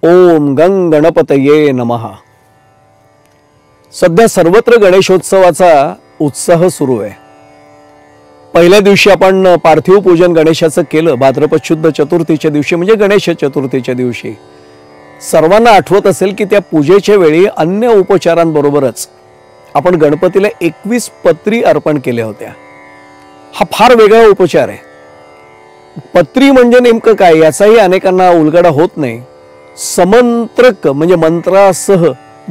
ओम गंग गणपतये नमः. सध्या सर्वत्र गणेशोत्सवाचा उत्साह सुरू आहे. पहिल्या दिवशी आपण पार्थिव पूजन गणेशाचं केलं. भाद्रपद शुद्ध चतुर्थीच्या दिवशी म्हणजे गणेश चतुर्थीच्या दिवशी सर्वांना आठवत असेल की त्या पूजेच्या वेळी अन्य उपचारांबरोबरच आपण गणपतीला 21 पत्री अर्पण केल्या होत्या. हा फार वेगळा उपचार आहे. पत्री म्हणजे नेमकं काय याचाही अनेकांना उलगडा होत नाही. समंत्रक म्हणजे मंत्रासह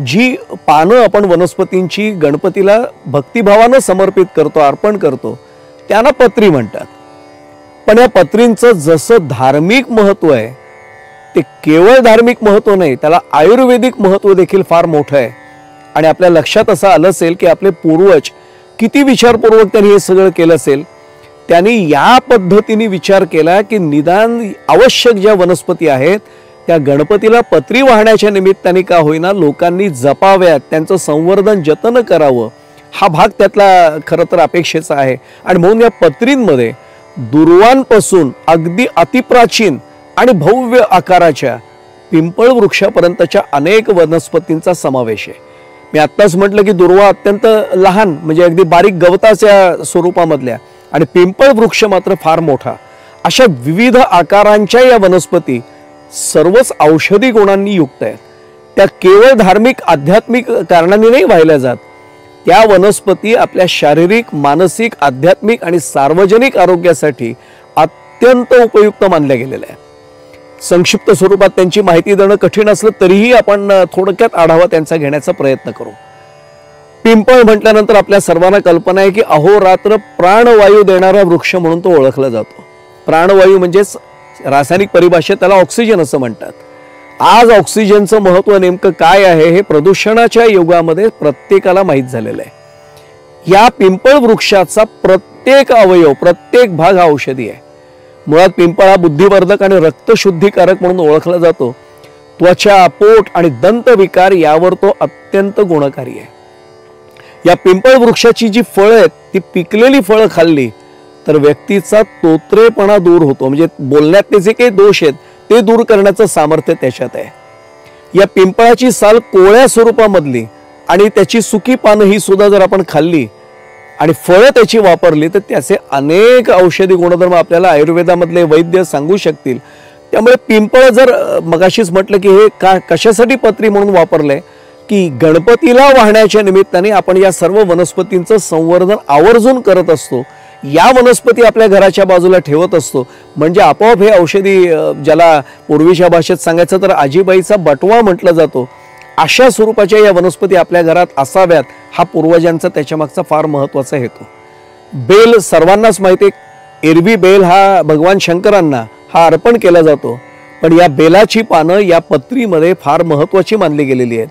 जी पानं आपण वनस्पतींची गणपतीला भक्तिभावानं समर्पित करतो, अर्पण करतो, त्यांना पत्री म्हणतात. पण या पत्रींचं जसं धार्मिक महत्व आहे ते केवळ धार्मिक महत्व नाही, त्याला आयुर्वेदिक महत्व देखील फार मोठं आहे. आणि आपल्या लक्षात असं आलं असेल की आपले पूर्वज किती विचारपूर्वक त्यांनी हे सगळं केलं असेल. त्यांनी या पद्धतीने विचार केला की निदान आवश्यक ज्या वनस्पती आहेत त्या गणपतीला पत्री वाहण्याच्या निमित्ताने का होईना लोकांनी जपाव्यात, त्यांचं संवर्धन जतन करावं, हा भाग त्यातला खरं तर अपेक्षेचा आहे. आणि म्हणून या पत्रींमध्ये दुर्वांपासून अगदी अतिप्राचीन आणि भव्य आकाराच्या पिंपळ वृक्षापर्यंतच्या अनेक वनस्पतींचा समावेश आहे. मी आत्ताच म्हटलं की दुर्वा अत्यंत लहान म्हणजे अगदी बारीक गवताच्या स्वरूपामधल्या आणि पिंपळ वृक्ष मात्र फार मोठा. अशा विविध आकारांच्या या वनस्पती सर्वच औषधी गुणांनी युक्त आहेत. त्या केवळ धार्मिक आध्यात्मिक कारणांनी नाही वाहिल्या जात. त्या वनस्पती आपल्या शारीरिक, मानसिक, आध्यात्मिक आणि सार्वजनिक आरोग्यासाठी अत्यंत उपयुक्त मानल्या गेलेल्या आहेत. संक्षिप्त स्वरूपात त्यांची माहिती देणं कठीण असलं तरीही आपण थोडक्यात आढावा त्यांचा घेण्याचा प्रयत्न करू. पिंपळ म्हटल्यानंतर आपल्या सर्वांना कल्पना आहे की अहोरात्र प्राणवायू देणारा वृक्ष म्हणून तो ओळखला जातो. प्राणवायू म्हणजेच रासायनिक परिभाषेत त्याला ऑक्सिजन असं म्हणतात. आज ऑक्सिजनचं महत्व नेमकं काय आहे हे प्रदूषणाच्या युगामध्ये प्रत्येकाला माहीत झालेलं आहे. या पिंपळ वृक्षाचा प्रत्येक अवयव, प्रत्येक भाग हा औषधी आहे. मुळात पिंपळ हा बुद्धिवर्धक आणि रक्तशुद्धीकारक म्हणून ओळखला जातो. त्वचा, पोट आणि दंतविकार यावर तो अत्यंत गुणकारी आहे. या पिंपळ वृक्षाची जी फळं आहेत ती पिकलेली फळं खाल्ली तर व्यक्तीचा तोत्रेपणा दूर होतो. म्हणजे बोलण्यातले जे काही दोष आहेत ते दूर करण्याचं सामर्थ्य त्याच्यात आहे. या पिंपळाची साल कोवळ्या स्वरूपामधली आणि त्याची सुकी पानं ही सुद्धा जर आपण खाल्ली आणि फळं त्याची वापरली तर त्याचे अनेक औषधी गुणधर्म आपल्याला आयुर्वेदामधले वैद्य सांगू शकतील. त्यामुळे पिंपळ जर मगाशीच म्हटलं की हे कशासाठी पत्री म्हणून वापरलंय की गणपतीला वाहण्याच्या निमित्ताने आपण या सर्व वनस्पतींचं संवर्धन आवर्जून करत असतो. या वनस्पती आपल्या घराच्या बाजूला ठेवत असतो म्हणजे आपोआप हे औषधी, ज्याला पूर्वीच्या भाषेत सांगायचं तर आजीबाईचा बटवा म्हटलं जातो, अशा स्वरूपाच्या या वनस्पती आपल्या घरात असाव्यात हा पूर्वजांचा त्याच्या मागचा फार महत्वाचा हेतू. बेल सर्वांनाच माहिती आहे. एरवी बेल हा भगवान शंकरांना हा अर्पण केला जातो. पण या बेलाची पानं या पत्रीमध्ये फार महत्वाची मानली गेलेली आहेत.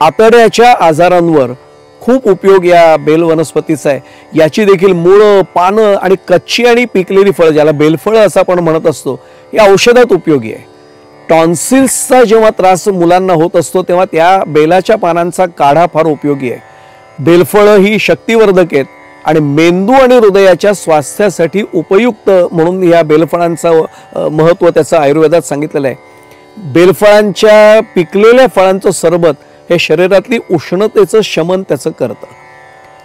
आतड्याच्या आजारांवर खूप उपयोग या बेल वनस्पतीचा आहे. याची देखील मुळं, पानं आणि कच्ची आणि पिकलेली फळं, ज्याला बेलफळं असं आपण म्हणत असतो, या औषधात उपयोगी आहे. टॉन्सिल्सचा जेव्हा त्रास मुलांना होत असतो तेव्हा त्या बेलाच्या पानांचा काढा फार उपयोगी आहे. बेलफळं ही शक्तिवर्धक आहेत आणि मेंदू आणि हृदयाच्या स्वास्थ्यासाठी उपयुक्त म्हणून या बेलफळांचं महत्त्व त्याचं आयुर्वेदात सांगितलेलं आहे. बेलफळांच्या पिकलेल्या फळांचं सरबत हे शरीरातली उष्णतेचं शमन त्याचं करतं.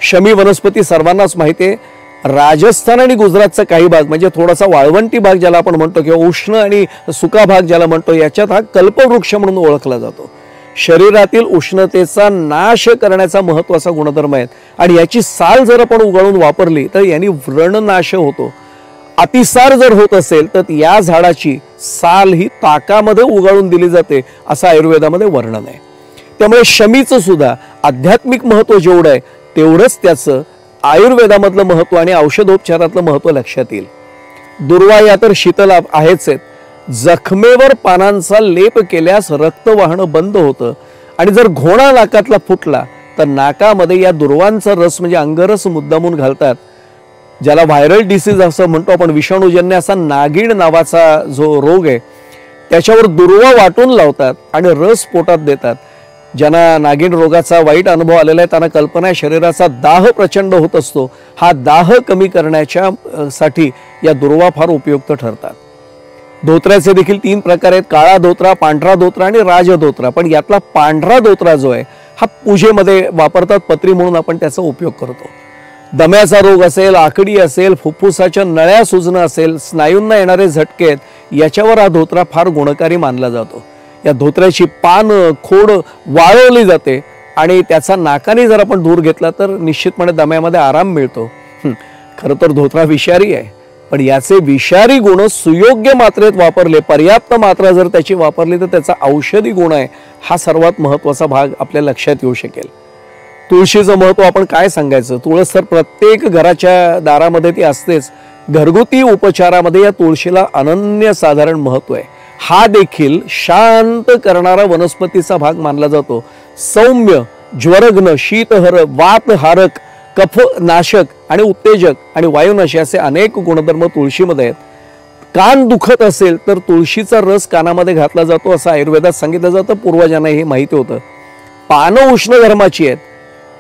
शमी वनस्पती सर्वांनाच माहिती आहे. राजस्थान आणि गुजरातचा काही भाग म्हणजे थोडासा वाळवंटी भाग ज्याला आपण म्हणतो किंवा उष्ण आणि सुका भाग ज्याला म्हणतो याच्यात हा कल्पवृक्ष म्हणून ओळखला जातो. शरीरातील उष्णतेचा नाश करण्याचा महत्वाचा गुणधर्म आहे आणि याची साल जर आपण उगाळून वापरली तर यांनी व्रणनाश होतो. अतिसार जर होत असेल तर या झाडाची साल ही ताकामध्ये उगाळून दिली जाते असं आयुर्वेदामध्ये वर्णन आहे. त्यामुळे शमीचं सुद्धा आध्यात्मिक महत्व जेवढं आहे तेवढंच त्याचं आयुर्वेदामधलं महत्व आणि औषधोपचारातलं महत्व लक्षात येईल. दुर्वा या तर शीतल आहेच आहेत. जखमेवर पानांचा लेप केल्यास रक्त वाहणं बंद होतं आणि जर घोणा नाकातला फुटला तर नाकामध्ये या दुर्वांचा रस म्हणजे अंगरस मुद्दामून घालतात. ज्याला व्हायरल डिसीज असं म्हणतो आपण, विषाणूजन्य असा नागिण नावाचा जो रोग आहे त्याच्यावर दुर्वा वाटून लावतात आणि रस पोटात देतात. ज्यांना नागिण रोगाचा वाईट अनुभव आलेला आहे त्यांना कल्पना आहे शरीराचा दाह प्रचंड होत असतो. हा दाह कमी करण्याच्या साठी या दुर्वा फार उपयुक्त ठरतात. धोत्राचे देखील 3 प्रकार आहेत, काळा धोत्रा, पांढरा धोत्रा आणि राजधोत्रा. पण यातला पांढरा धोत्रा जो आहे हा पूजेमध्ये वापरतात, पत्री म्हणून आपण त्याचा उपयोग करतो. दम्याचा रोग असेल, आकडी असेल, फुफ्फुसाच्या नळ्या सुजणं असेल, स्नायूंना येणारे झटके आहेत, याच्यावर हा धोत्रा फार गुणकारी मानला जातो. या धोत्र्याची पानं खोड वाळवली जाते आणि त्याचा नाकाने जर आपण धूर घेतला तर निश्चितपणे दम्यामध्ये आराम मिळतो. खरं तर धोत्रा विषारी आहे, पण याचे विषारी गुण सुयोग्य मात्रेत वापरले, पर्याप्त मात्रा जर त्याची वापरली तर त्याचा औषधी गुण आहे हा सर्वात महत्त्वाचा भाग आपल्या लक्षात येऊ शकेल. तुळशीचं महत्त्व आपण काय सांगायचं. तुळस तर प्रत्येक घराच्या दारामध्ये ती असतेच. घरगुती उपचारामध्ये या तुळशीला अनन्यसाधारण महत्त्व आहे. हा देखील शांत करणारा वनस्पतीचा भाग मानला जातो. सौम्य, ज्वरघ्न, शीतहर, वातहारक, कफनाशक आणि उत्तेजक आणि वायुनाशी असे अनेक गुणधर्म तुळशीमध्ये आहेत. कान दुखत असेल तर तुळशीचा रस कानामध्ये घातला जातो असं आयुर्वेदात सांगितलं जातं. पूर्वजांना हे माहिती होतं. पानं उष्ण धर्माची आहेत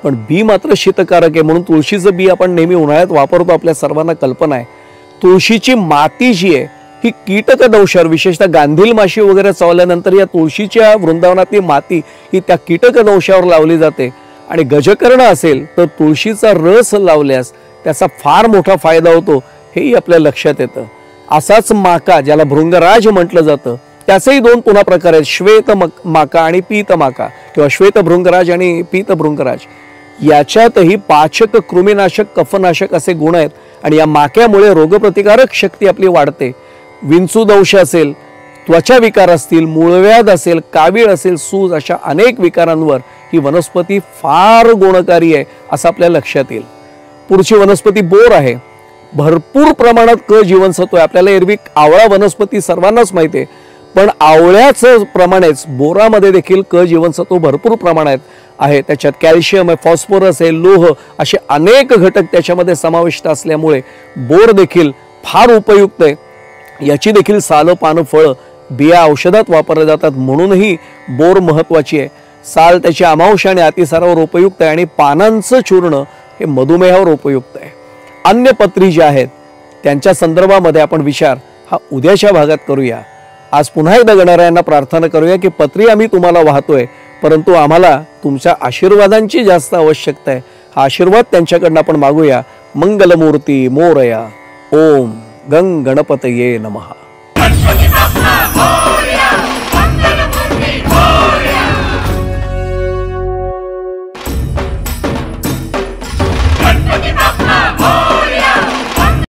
पण बी मात्र शीतकारक आहे, म्हणून तुळशीचं बी आपण नेहमी उन्हाळ्यात वापरतो. आपल्या सर्वांना कल्पना आहे. तुळशीची माती जी आहे ही कीटक दंशावर, विशेषतः गांधील माशी वगैरे चावल्यानंतर या तुळशीच्या वृंदावनातली माती ही त्या कीटक दंशावर लावली जाते. आणि गजकर्ण असेल तर तुळशीचा रस लावल्यास त्याचा फार मोठा फायदा होतो, हेही आपल्या लक्षात येतं. असाच माका, ज्याला भृंगराज म्हटलं जातं, त्याचेही 2 पुन्हा प्रकार आहेत, श्वेत माका आणि पीत माका किंवा श्वेत भृंगराज आणि पीत भृंगराज. याच्यातही पाचक, कृमीनाशक, कफनाशक असे गुण आहेत आणि या माक्यामुळे रोगप्रतिकारक शक्ती आपली वाढते. विंचू दंश असेल, त्वचा विकार असतील, मूळव्याध असेल, कावीळ असेल, सूज अशा अनेक विकारांवर ही वनस्पती फार गुणकारी आहे असं आपल्या लक्षात येईल. पुढची वनस्पती बोर आहे. भरपूर प्रमाणात क जीवनसत्व आहे. आपल्याला एरवी आवळा वनस्पती सर्वांनाच माहिती आहे, पण आवळ्याच प्रमाणेच बोरामध्ये देखील क जीवनसत्व भरपूर प्रमाणात आहे. त्याच्यात कॅल्शियम आहे, फॉस्फरस आहे, लोह असे अनेक घटक त्याच्यामध्ये समाविष्ट असल्यामुळे बोर देखील फार उपयुक्त आहे. याची देखील सालं, पानं, फळं, बिया औषधात वापरल्या जातात, म्हणूनही बोर महत्वाची आहे. साल त्याची अमांश आणि अतिसारावर उपयुक्त आहे आणि पानांचं चूर्ण हे मधुमेहावर उपयुक्त आहे. अन्य पत्री ज्या आहेत त्यांच्या संदर्भामध्ये आपण विचार हा उद्याच्या भागात करूया. आज पुन्हा एकदा गणरायांना प्रार्थना करूया की पत्री आम्ही तुम्हाला वाहतोय, परंतु आम्हाला तुमच्या आशीर्वादांची जास्त आवश्यकता आहे. हा आशीर्वाद त्यांच्याकडनं आपण मागूया. मंगलमूर्ती मोरया. ओम गंग गणपतये नमः.